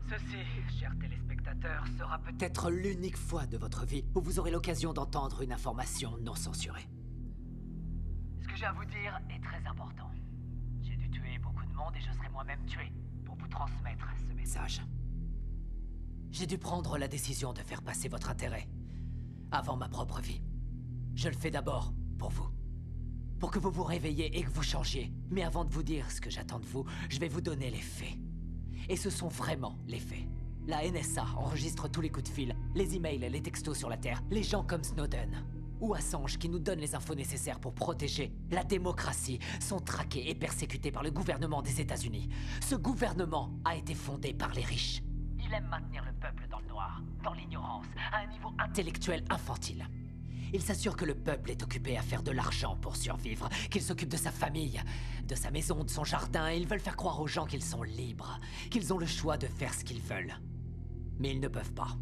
Ceci, chers téléspectateurs, sera peut-être l'unique fois de votre vie où vous aurez l'occasion d'entendre une information non censurée. Ce que j'ai à vous dire est très important. J'ai dû tuer beaucoup de monde et je serai moi-même tué pour vous transmettre ce message. J'ai dû prendre la décision de faire passer votre intérêt avant ma propre vie. Je le fais d'abord pour vous. Pour que vous vous réveilliez et que vous changiez. Mais avant de vous dire ce que j'attends de vous, je vais vous donner les faits. Et ce sont vraiment les faits. La NSA enregistre tous les coups de fil, les emails, les textos sur la Terre, les gens comme Snowden ou Assange qui nous donnent les infos nécessaires pour protéger la démocratie sont traqués et persécutés par le gouvernement des États-Unis. Ce gouvernement a été fondé par les riches. Il aime maintenir le peuple dans le noir, dans l'ignorance, à un niveau intellectuel infantile. Il s'assure que le peuple est occupé à faire de l'argent pour survivre, qu'il s'occupe de sa famille, de sa maison, de son jardin, et ils veulent faire croire aux gens qu'ils sont libres, qu'ils ont le choix de faire ce qu'ils veulent. Mais ils ne peuvent pas.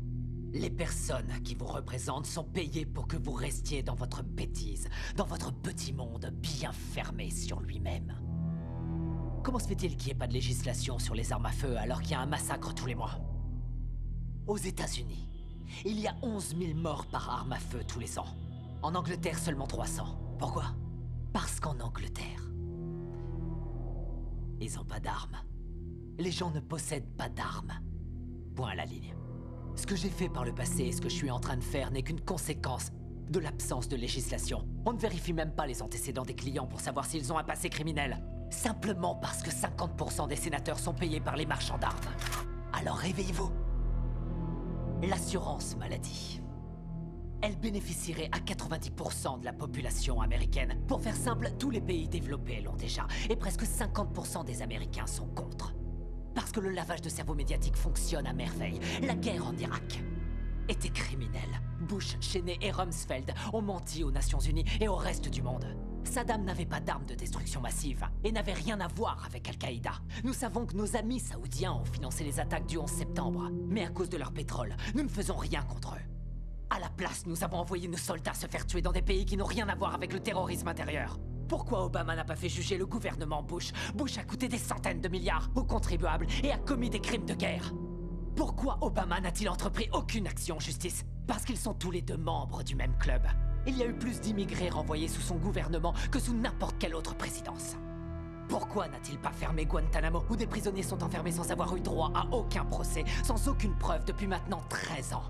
Les personnes qui vous représentent sont payées pour que vous restiez dans votre bêtise, dans votre petit monde bien fermé sur lui-même. Comment se fait-il qu'il n'y ait pas de législation sur les armes à feu alors qu'il y a un massacre tous les mois? Aux États-Unis, il y a 11 000 morts par arme à feu tous les ans. En Angleterre, seulement 300. Pourquoi? Parce qu'en Angleterre, ils n'ont pas d'armes. Les gens ne possèdent pas d'armes. Point à la ligne. Ce que j'ai fait par le passé et ce que je suis en train de faire n'est qu'une conséquence de l'absence de législation. On ne vérifie même pas les antécédents des clients pour savoir s'ils ont un passé criminel. Simplement parce que 50% des sénateurs sont payés par les marchands d'armes. Alors réveillez-vous. L'assurance maladie. Elle bénéficierait à 90% de la population américaine. Pour faire simple, tous les pays développés l'ont déjà. Et presque 50% des Américains sont contre. Parce que le lavage de cerveau médiatique fonctionne à merveille. La guerre en Irak était criminelle. Bush, Cheney et Rumsfeld ont menti aux Nations Unies et au reste du monde. Saddam n'avait pas d'armes de destruction massive et n'avait rien à voir avec Al-Qaïda. Nous savons que nos amis saoudiens ont financé les attaques du 11 septembre. Mais à cause de leur pétrole, nous ne faisons rien contre eux. À la place, nous avons envoyé nos soldats se faire tuer dans des pays qui n'ont rien à voir avec le terrorisme intérieur. Pourquoi Obama n'a pas fait juger le gouvernement Bush? Bush a coûté des centaines de milliards aux contribuables et a commis des crimes de guerre. Pourquoi Obama n'a-t-il entrepris aucune action en justice? Parce qu'ils sont tous les deux membres du même club. Il y a eu plus d'immigrés renvoyés sous son gouvernement que sous n'importe quelle autre présidence. Pourquoi n'a-t-il pas fermé Guantanamo, où des prisonniers sont enfermés sans avoir eu droit à aucun procès, sans aucune preuve depuis maintenant 13 ans?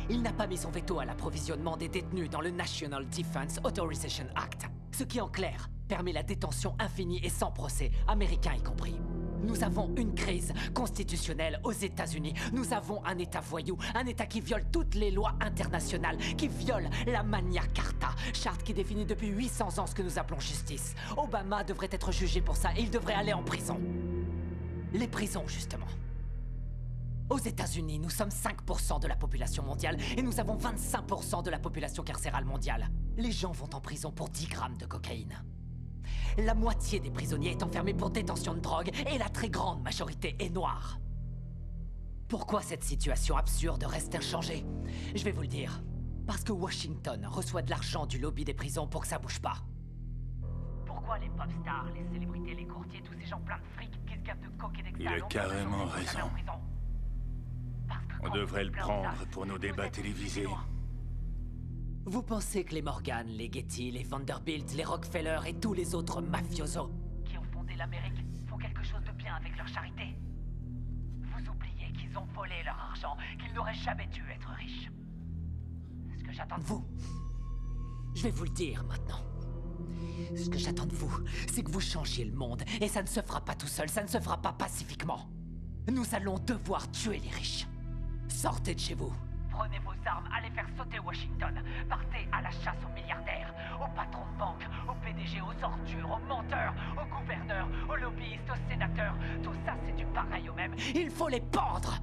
Il n'a pas mis son veto à l'approvisionnement des détenus dans le National Defense Authorization Act, ce qui en clair permet la détention infinie et sans procès, américains y compris. Nous avons une crise constitutionnelle aux États-Unis. Nous avons un État voyou, un État qui viole toutes les lois internationales, qui viole la Magna Carta, charte qui définit depuis 800 ans ce que nous appelons justice. Obama devrait être jugé pour ça et il devrait aller en prison. Les prisons, justement. Aux États-Unis, nous sommes 5% de la population mondiale et nous avons 25% de la population carcérale mondiale. Les gens vont en prison pour 10 grammes de cocaïne. La moitié des prisonniers est enfermée pour détention de drogue et la très grande majorité est noire. Pourquoi cette situation absurde reste inchangée? Je vais vous le dire. Parce que Washington reçoit de l'argent du lobby des prisons pour que ça bouge pas. Pourquoi les pop stars, les célébrités, les courtiers, tous ces gens pleins de fric qui se gavent de coke et d'extra... Il a carrément raison. On devrait le prendre pour nos débats télévisés. Vous pensez que les Morgan, les Getty, les Vanderbilt, les Rockefeller et tous les autres mafiosos qui ont fondé l'Amérique font quelque chose de bien avec leur charité? Vous oubliez qu'ils ont volé leur argent, qu'ils n'auraient jamais dû être riches. Ce que j'attends de vous, je vais vous le dire maintenant. Ce que j'attends de vous, c'est que vous changiez le monde. Et ça ne se fera pas tout seul, ça ne se fera pas pacifiquement. Nous allons devoir tuer les riches. Sortez de chez vous. Prenez vos armes, allez faire sauter Washington. Partez à la chasse aux milliardaires, aux patrons de banque, aux PDG, aux ordures, aux menteurs, aux gouverneurs, aux lobbyistes, aux sénateurs. Tout ça, c'est du pareil au même. Il faut les pendre!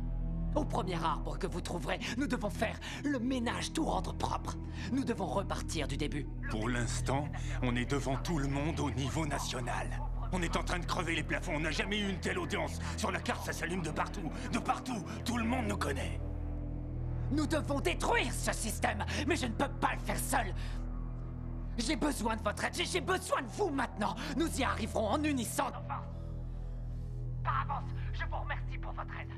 Au premier arbre que vous trouverez, nous devons faire le ménage, tout rendre propre. Nous devons repartir du début. Pour l'instant, on est devant tout le monde au niveau national. On est en train de crever les plafonds, on n'a jamais eu une telle audience. Sur la carte, ça s'allume de partout, tout le monde nous connaît. Nous devons détruire ce système, mais je ne peux pas le faire seul. J'ai besoin de votre aide, j'ai besoin de vous maintenant. Nous y arriverons en unissant. Enfin, par avance, je vous remercie pour votre aide.